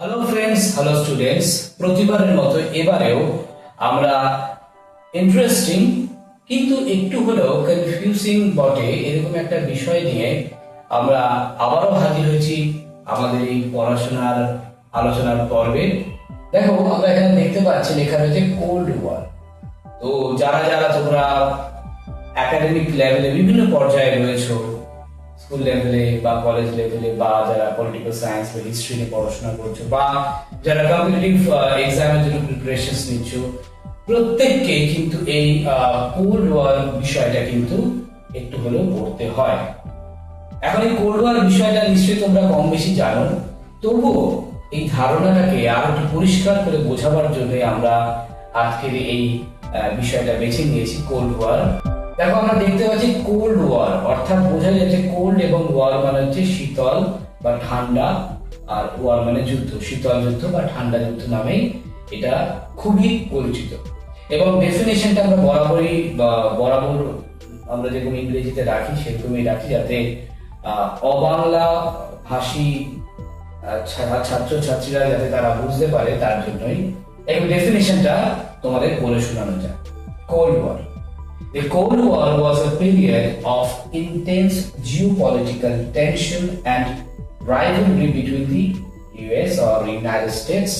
Hello friends, hello students. প্রতিবারের মতো এবারেও আমরা ইন্টারেস্টিং কিন্তু একটু হলেও কনফিউজিং বটে এরকম একটা বিষয় নিয়ে আমরা আবারও হাজির হয়েছি আমাদের এই পড়াশোনার আলোচনার পর্বে। দেখো, আমরা এখানে দেখতে পাচ্ছি লেখা রয়েছে কোল্ড ওয়ার। তো যারা যারা তোমরা একাডেমিক লেভেলে বিভিন্ন পর্যায়ে রয়েছো, স্কুল লেভেলে বা কলেজ লেভেলে, বা যারা পলিটিক্যাল সায়েন্স বা হিস্ট্রি নিয়ে পড়াশোনা করছো, বা যারা কম্পিটিটিভ এক্সামের জন্য প্রিপারেশন নিচ্ছ, প্রত্যেককে কিন্তু এই কোল্ড ওয়ার বিষয়টা কিন্তু একটু হলেও পড়তে হয়। এখন এই কোল্ড ওয়ার বিষয়টা নিশ্চয়ই তোমরা কম বেশি জানো, তবুও এই ধারণাটাকে আরো একটু পরিষ্কার করে বোঝাবার জন্য আমরা আজকের এই বিষয়টা বেছে নিয়েছি, কোল্ড ওয়ার। দেখো, আমরা দেখতে পাচ্ছি কোল্ড ওয়ার অর্থাৎ বোঝা যাচ্ছে কোল্ড এবং ওয়ার মানে হচ্ছে শীতল বা ঠান্ডা, আর ওয়ার মানে যুদ্ধ, শীতল যুদ্ধ বা ঠান্ডা যুদ্ধ নামেই এটা খুবই পরিচিত। এবং ডেফিনেশনটা আমরা বরাবর আমরা যেরকম ইংরেজিতে রাখি সেরকমই রাখি, যাতে অবাংলা ভাষী ছাত্রছাত্রীরা যাতে তারা বুঝতে পারে, তার জন্যই এই ডেফিনেশনটা তোমাদের বলে শোনানো যায়। Cold war: The Cold War was a period of intense geopolitical tension and rivalry between the US or United States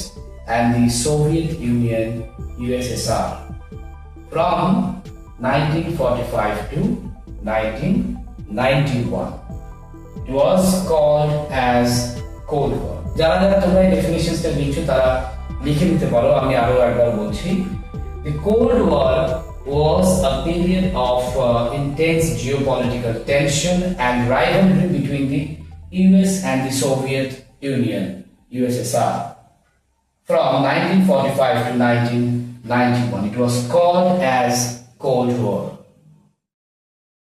and the Soviet Union USSR from 1945 to 1991. It was called as Cold War. যারা যারা তোমরা এই ডেফিনেশনসটা লিখছো তারা লিখে নিতে পারো, আমি আরো একবার বলছি। The Cold War was a period of intense geopolitical tension and rivalry between the US and the Soviet Union, USSR. From 1945 to 1991, it was called as Cold War.